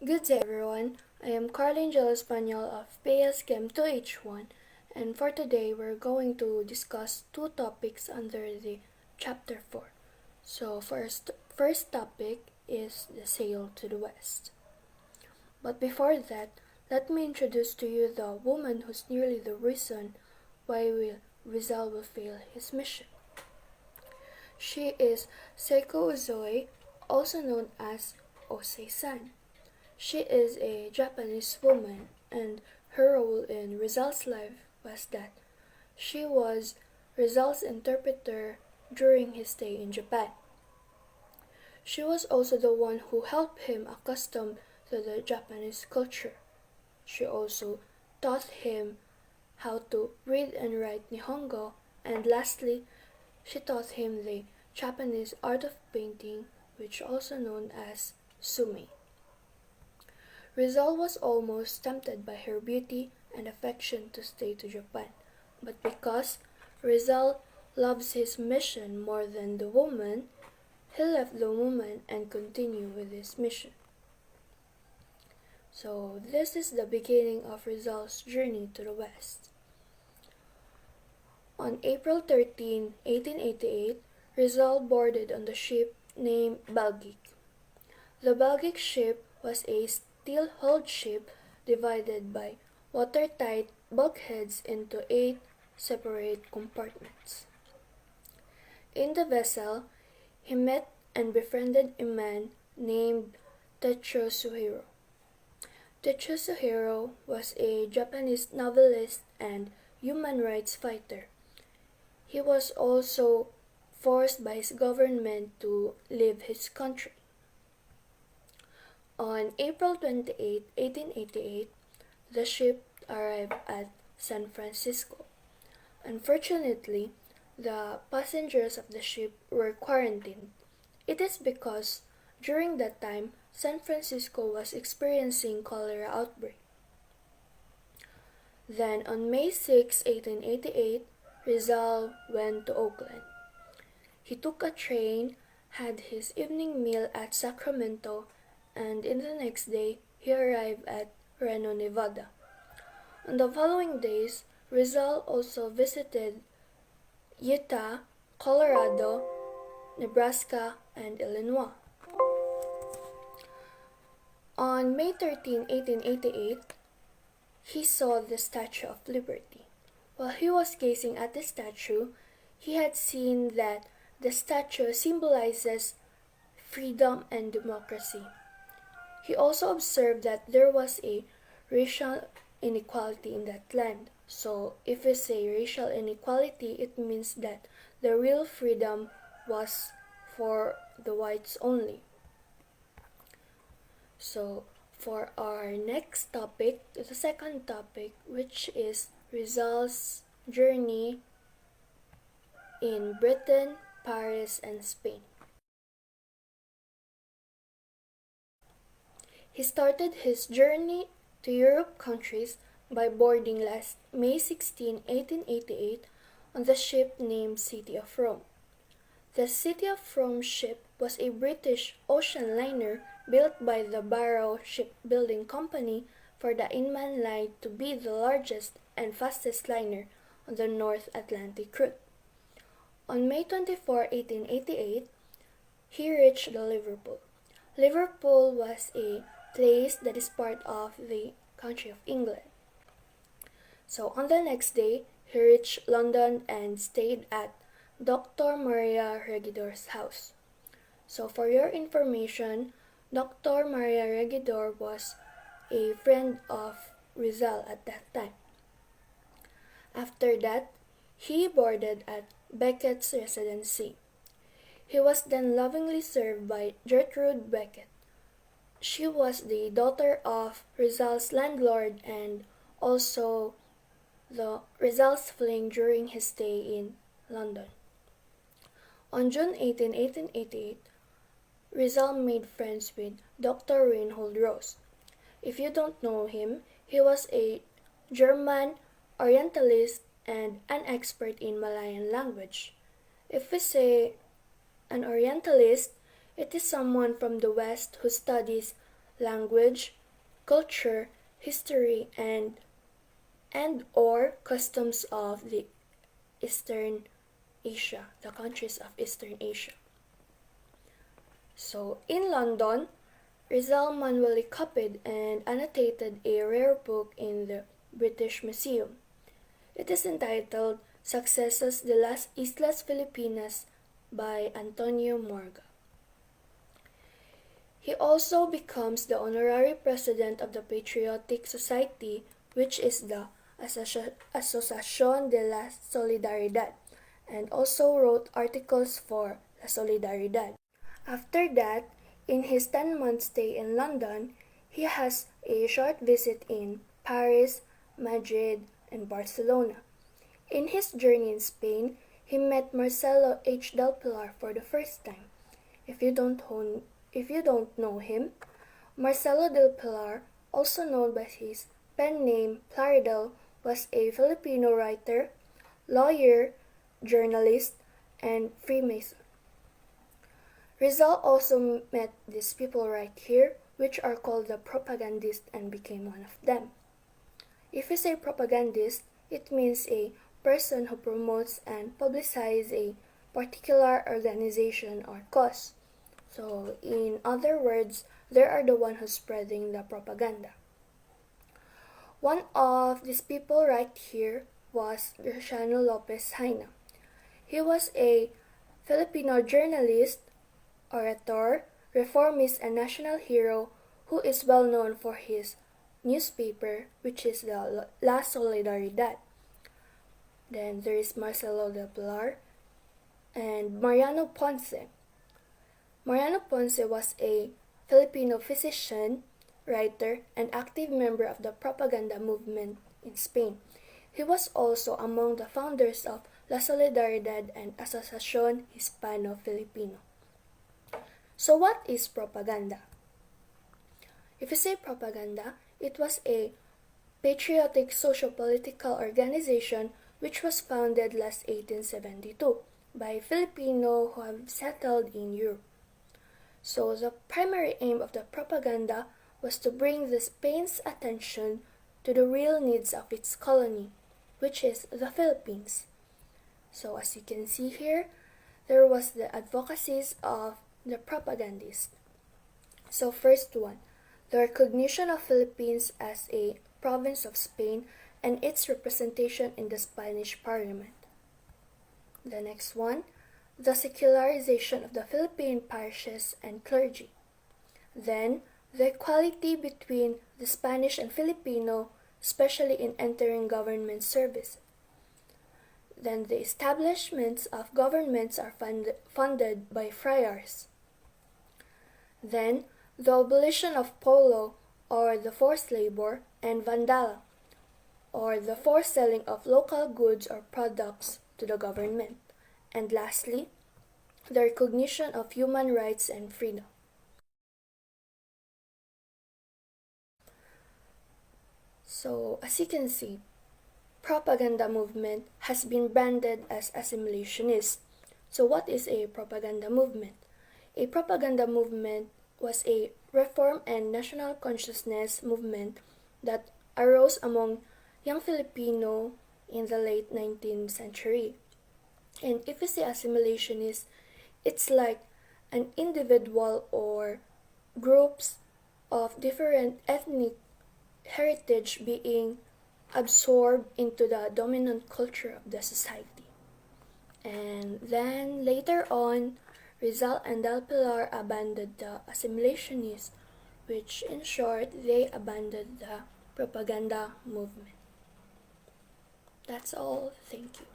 Good day everyone, I am Carlin Gel Espanyol of PS Chem 2H1 and for today we're going to discuss two topics under the Chapter 4. So first topic is the sail to the west. But before that, let me introduce to you the woman who's nearly the reason why Rizal will fail his mission. She is Seiko Uzoe, also known as Osei-san. She is a Japanese woman, and her role in Rizal's life was that she was Rizal's interpreter during his stay in Japan. She was also the one who helped him accustom to the Japanese culture. She also taught him how to read and write Nihongo, and lastly, she taught him the Japanese art of painting, which also known as sumi. Rizal was almost tempted by her beauty and affection to stay to Japan, but because Rizal loves his mission more than the woman, he left the woman and continued with his mission. So this is the beginning of Rizal's journey to the west. On April 13, 1888, Rizal boarded on the ship named Belgic. The Belgic ship was a steel-hulled ship divided by watertight bulkheads into 8 separate compartments. In the vessel, he met and befriended a man named Tetsuhiro. Tetsuhiro was a Japanese novelist and human rights fighter. He was also forced by his government to leave his country. On April 28, 1888, the ship arrived at San Francisco. Unfortunately, the passengers of the ship were quarantined. It is because during that time, San Francisco was experiencing cholera outbreak. Then on May 6, 1888, Rizal went to Oakland. He took a train, had his evening meal at Sacramento, and in the next day, he arrived at Reno, Nevada. On the following days, Rizal also visited Utah, Colorado, Nebraska, and Illinois. On May 13, 1888, he saw the Statue of Liberty. While he was gazing at the statue, he had seen that the statue symbolizes freedom and democracy. He also observed that there was a racial inequality in that land. So if we say racial inequality, it means that the real freedom was for the whites only. So for our next topic, the second topic, which is Rizal's journey in Britain, Paris, and Spain. He started his journey to Europe countries by boarding last May 16, 1888 on the ship named City of Rome. The City of Rome ship was a British ocean liner built by the Barrow Shipbuilding Company for the Inman Line to be the largest and fastest liner on the North Atlantic route. On May 24, 1888, he reached Liverpool. Liverpool was a place that is part of the country of England. So on the next day, he reached London and stayed at Dr. Maria Regidor's house. So for your information, Dr. Maria Regidor was a friend of Rizal at that time. After that, he boarded at Beckett's residency. He was then lovingly served by Gertrude Beckett. She was the daughter of Rizal's landlord and also the Rizal's fling during his stay in London. On June 18, 1888, Rizal made friends with Dr. Reinhold Rose. If you don't know him, he was a German Orientalist and an expert in Malayan language. If we say an Orientalist, it is someone from the West who studies language, culture, history, and or customs of the Eastern Asia, the countries of Eastern Asia. So in London, Rizal manually copied and annotated a rare book in the British Museum. It is entitled Successos de las Islas Filipinas by Antonio Morga. He also becomes the honorary president of the Patriotic Society, which is the Asociación de la Solidaridad, and also wrote articles for La Solidaridad. After that, in his 10-month stay in London, he has a short visit in Paris, Madrid, and Barcelona. In his journey in Spain, he met Marcelo H. del Pilar for the first time. If you don't know him, Marcelo del Pilar, also known by his pen name Plaridel, was a Filipino writer, lawyer, journalist, and Freemason. Rizal also met these people right here, which are called the Propagandists, and became one of them. If we say propagandist, it means a person who promotes and publicizes a particular organization or cause. So, in other words, they are the one who's spreading the propaganda. One of these people right here was Graciano Lopez Haina. He was a Filipino journalist, orator, reformist, and national hero who is well known for his newspaper, which is the La Solidaridad. Then there is Marcelo del Pilar and Mariano Ponce. Mariano Ponce was a Filipino physician, writer, and active member of the propaganda movement in Spain. He was also among the founders of La Solidaridad and Asociación Hispano-Filipino. So what is propaganda? If you say propaganda, it was a patriotic socio-political organization which was founded last 1872 by Filipino who have settled in Europe. So the primary aim of the propaganda was to bring the Spain's attention to the real needs of its colony, which is the Philippines. So as you can see here, there was the advocacies of the propagandists. So first one, the recognition of Philippines as a province of Spain and its representation in the Spanish Parliament. The next one, the secularization of the Philippine parishes and clergy. Then, the equality between the Spanish and Filipino, especially in entering government service. Then the establishments of governments are funded by friars. Then, the abolition of polo, or the forced labor, and vandala, or the forced selling of local goods or products to the government. And lastly, the recognition of human rights and freedom. So, as you can see, propaganda movement has been branded as assimilationist. So what is a propaganda movement? A propaganda movement was a reform and national consciousness movement that arose among young Filipino in the late 19th century. And if you say assimilationist, it's like an individual or groups of different ethnic heritage being absorbed into the dominant culture of the society. And then later on, Rizal and Del Pilar abandoned the assimilationists, which in short, they abandoned the propaganda movement. That's all. Thank you.